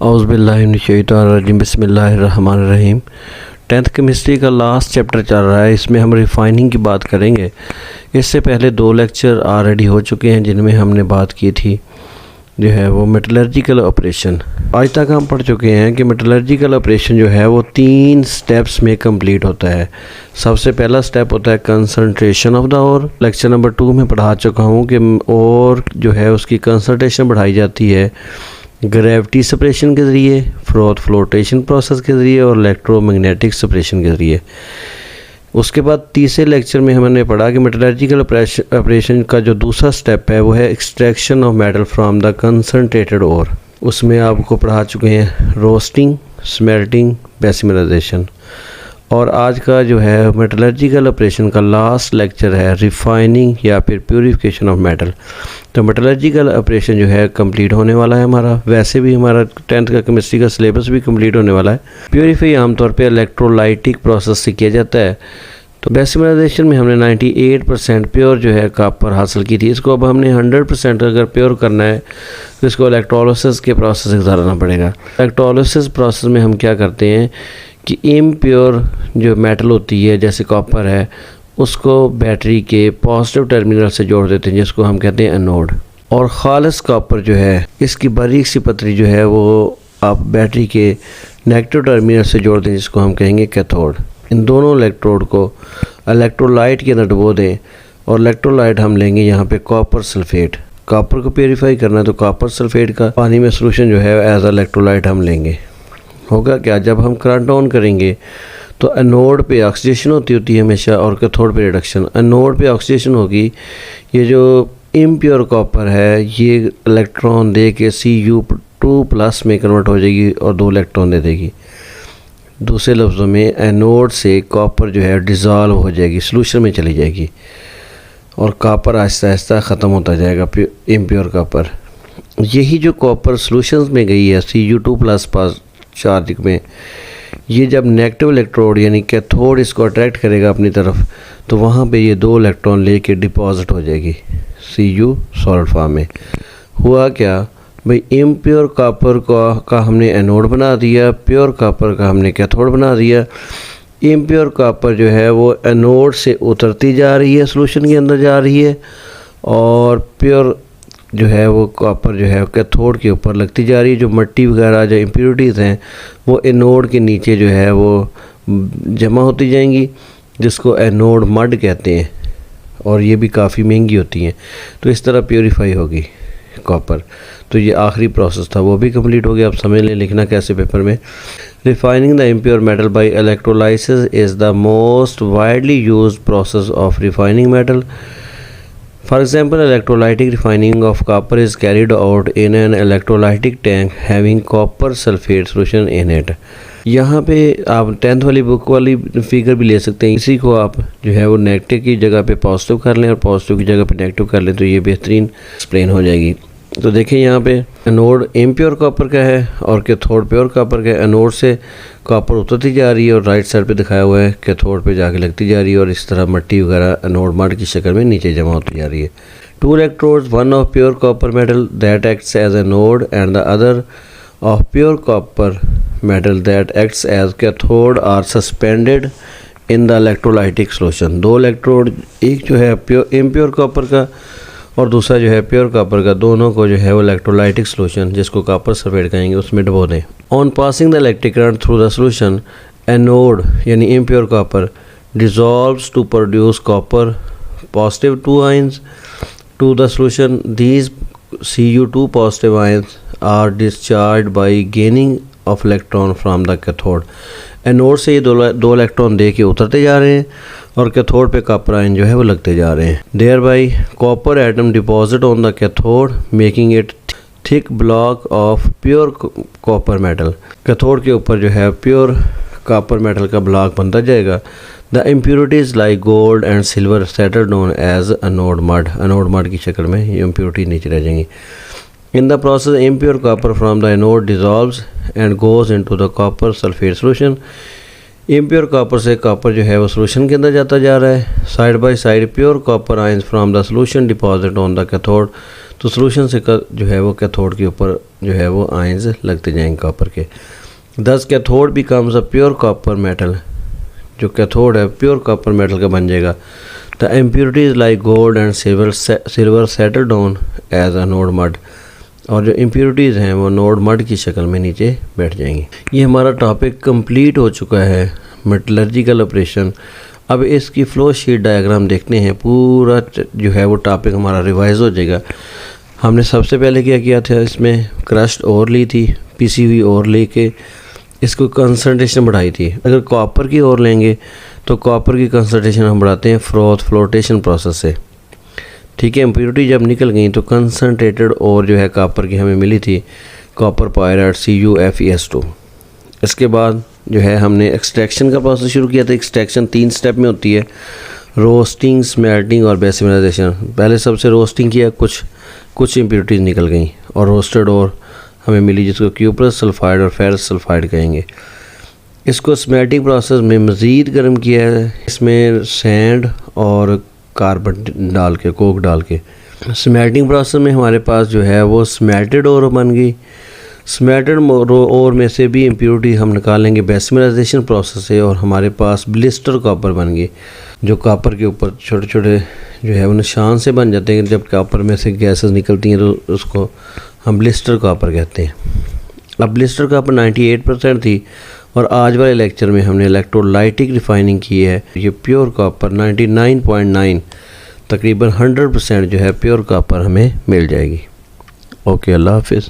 औज़ुबिल्लाहिमिनश्शैतानिर्रजीम बिस्मिल्लाहिर्रहमानिर्रहीम। 10th chemistry का last chapter चल रहा है, इसमें हम रिफ़ाइनिंग की बात करेंगे। इससे पहले 2 लेक्चर ऑलरेडी हो चुके हैं जिनमें हमने बात की थी जो है वो मेटलर्जिकल ऑपरेशन। आज तक हम पढ़ चुके हैं कि मेटलर्जिकल ऑपरेशन जो है वो 3 स्टेप्स में कंप्लीट होता है। सबसे पहला स्टेप होता है concentration of the ore. Lecture number 2 में पढ़ा चुका हूँ कि और जो है उसकी कंसंट्रेशन बढ़ाई जाती है ग्रेविटी सेपरेशन के ज़रिए, फ्रोथ फ्लोटेशन प्रोसेस के ज़रिए और इलेक्ट्रोमैग्नेटिक सेपरेशन के ज़रिए। उसके बाद तीसरे लेक्चर में हमने पढ़ा कि मेटलर्जिकल ऑपरेशन का जो दूसरा स्टेप है वो है extraction of metal from the concentrated ore. उसमें आपको पढ़ा चुके हैं रोस्टिंग, स्मेल्टिंग, बेसिमिलाइजेशन। और आज का जो है मेटलर्जिकल ऑपरेशन का लास्ट लेक्चर है रिफाइनिंग या फिर प्यूरिफिकेशन ऑफ मेटल। तो मेटलर्जिकल ऑपरेशन जो है कंप्लीट होने वाला है हमारा। वैसे भी हमारा 10th का केमिस्ट्री का सिलेबस भी कंप्लीट होने वाला है। प्यूरिफाई आमतौर पे इलेक्ट्रोलाइटिक प्रोसेस से किया जाता है। तो बेसिमिलाइजेशन में हमने 98% प्योर जो है कॉपर हासिल की थी। इसको अब हमने 100% अगर प्योर करना है तो इसको इलेक्ट्रोलिसिस के प्रोसेस से गुजारना पड़ेगा। इलेक्ट्रोलिसिस प्रोसेस में हम क्या करते हैं कि इम्प्योर जो मेटल होती है जैसे कॉपर है उसको बैटरी के पॉजिटिव टर्मिनल से जोड़ देते हैं जिसको हम कहते हैं एनोड। और ख़ालिस कॉपर जो है इसकी बारीक सी पतरी जो है वो आप बैटरी के नेगेटिव टर्मिनल से जोड़ दें जिसको हम कहेंगे कैथोड। इन दोनों इलेक्ट्रोड को इलेक्ट्रोलाइट के अंदर डुबो दें और इलेक्ट्रोलाइट हम लेंगे यहाँ पे कॉपर सल्फेट। कॉपर को प्योरीफाई करना है तो कॉपर सल्फेट का पानी में सोल्यूशन जो है एज इलेक्ट्रोलाइट हम लेंगे। होगा क्या, जब हम करंट ऑन करेंगे तो एनोड पे ऑक्सीडेशन होती है हमेशा और कैथोड पे रिडक्शन। एनोड पे ऑक्सीडेशन होगी, ये जो इम्प्योर कॉपर है ये इलेक्ट्रॉन दे के Cu2+ में कन्वर्ट हो जाएगी और 2 इलेक्ट्रॉन दे देगी। दूसरे लफ्ज़ों में एनोड से कॉपर जो है डिज़ोल्व हो जाएगी, सोल्यूशन में चली जाएगी और कॉपर आहिस्ता आहिस्ता ख़त्म होता जाएगा इम्प्योर कॉपर। यही जो कॉपर सोल्यूशन में गई है Cu2+ चार्ज में, ये जब नेगेटिव इलेक्ट्रोड यानी कैथोड इसको अट्रैक्ट करेगा अपनी तरफ तो वहाँ पे ये 2 इलेक्ट्रॉन लेके डिपॉजिट हो जाएगी Cu सॉलिड फॉर्म में। हुआ क्या भाई, इम्प्योर कॉपर का हमने एनोड बना दिया, प्योर कॉपर का हमने कैथोड बना दिया। इम्प्योर कॉपर जो है वो एनोड से उतरती जा रही है, सॉल्यूशन के अंदर जा रही है और प्योर जो है वो कॉपर जो है कैथोड के ऊपर लगती जा रही है। जो मिट्टी वगैरह जो इम्प्योरिटीज़ हैं वो एनोड के नीचे जो है वो जमा होती जाएंगी जिसको एनोड मड कहते हैं और ये भी काफ़ी महंगी होती हैं। तो इस तरह प्योरीफाई होगी कॉपर। तो ये आखिरी प्रोसेस था, वो भी कंप्लीट हो गया। अब समझ लें लिखना कैसे पेपर में। Refining the impure metal by electrolysis is the most widely used process of refining metal. For example, electrolytic refining of copper is carried out in an electrolytic tank having copper sulfate solution in it। यहाँ पे आप 10th वाली book वाली figure भी ले सकते हैं। इसी को आप जो है वो नेगेटिव की जगह पे पॉजिटिव कर लें और पॉजिटिव की जगह पे नेगेटिव कर लें तो ये बेहतरीन एक्सप्लेन हो जाएगी। तो देखें यहाँ पे एनोड इम्प्योर कॉपर का है और कैथोड प्योर कॉपर का है। एनोड से कॉपर उतरती जा रही है और राइट साइड पे दिखाया हुआ है कैथोड पे जाके लगती जा रही है और इस तरह मिट्टी वगैरह एनोड मड की शक्ल में नीचे जमा होती जा रही है। 2 electrodes, one of pure copper metal that acts as a node and the other of pure copper metal that acts as cathode are suspended in the electrolytic solution। 2 electrode, एक जो है इम्प्योर कॉपर का और दूसरा जो है pure copper का, दोनों को जो है वो इलेक्ट्रोलाइटिक सोल्यूशन जिसको कॉपर सल्फेट कहेंगे उसमें डुबो दें। On passing the electric current through the solution anode यानी impure copper dissolves to produce copper positive 2 ions to the solution। These Cu2 positive ions are discharged by gaining of electron from the cathode। Anode से ये 2 electron दे के उतरते जा रहे हैं और cathode पे कॉपर आयन जो है वो लगते जा रहे हैं। There by copper atom deposit on the cathode making it thick block of pure copper metal. Cathode के ऊपर जो है प्योर कॉपर मेटल का ब्लॉक बनता जाएगा। The impurities like gold and silver settle down as anode mud। anode mud की शक्ल में ये impurity नीचे रह जाएंगी। In the process, impure copper from the anode dissolves and goes into the copper sulfate solution। impure copper से copper जो है वो solution के अंदर जाता जा रहा है। Side by side pure copper ions from the solution deposit on the cathode। तो solution से जो है वो कैथोड के ऊपर जो है वो आयंस लगते जाएंगे कॉपर के। Thus cathode becomes a pure copper metal, जो कैथोड है प्योर कॉपर मेटल का बन जाएगा। The impurities like gold and silver settle down as anode mud, और जो इम्प्योरिटीज़ हैं वो नोड मड की शक्ल में नीचे बैठ जाएंगी। ये हमारा टॉपिक कंप्लीट हो चुका है, मेटलर्जिकल ऑपरेशन। अब इसकी फ्लो शीट डायग्राम देखते हैं, पूरा जो है वो टॉपिक हमारा रिवाइज हो जाएगा। हमने सबसे पहले क्या किया था, इसमें क्रश्ड ओर ली थी, पीसी हुई ओर लेके इसको कंसंट्रेशन बढ़ाई थी। अगर कॉपर की ओर लेंगे तो कॉपर की कंसंट्रेशन हम बढ़ाते हैं फ्लोटेशन प्रोसेस से, ठीक है। इम्प्योरिटी जब निकल गई तो कंसनट्रेटेड और जो है कॉपर की हमें मिली थी कॉपर पायराइड CuFeS2। इसके बाद जो है हमने एक्सट्रैक्शन का प्रोसेस शुरू किया था। एक्सट्रैक्शन 3 स्टेप में होती है, रोस्टिंग, स्मेल्टिंग और बेसिमिलाइजेशन। पहले सबसे रोस्टिंग किया, कुछ इम्प्योरिटीज़ निकल गई और रोस्टेड और हमें मिली, जिसको क्यूप्रस सल्फाइड और फेरस सल्फाइड कहेंगे। इसको स्मेल्टिंग प्रोसेस में मज़ीद गर्म किया है, इसमें सैंड और कार्बन डाल के, कोक डाल के। स्मेल्टिंग प्रोसेस में हमारे पास जो है वो स्मेल्टेड ओर बन गई। स्मेल्टेड ओर में से भी इम्प्योरिटी हम निकालेंगे बेसिमिलाइजेशन प्रोसेस से, और हमारे पास ब्लिस्टर कॉपर बन गई, जो कॉपर के ऊपर छोटे छोटे जो है वो निशान से बन जाते हैं। जब कॉपर में से गैसेस निकलती हैं तो उसको हम ब्लिस्टर कॉपर कहते हैं। अब ब्लिस्टर कॉपर 98% थी, और आज वाले लेक्चर में हमने इलेक्ट्रोलाइटिक रिफाइनिंग की है। ये प्योर कॉपर 99.9 तकरीबन 100% जो है प्योर कॉपर हमें मिल जाएगी। ओके, अल्लाह हाफिज़।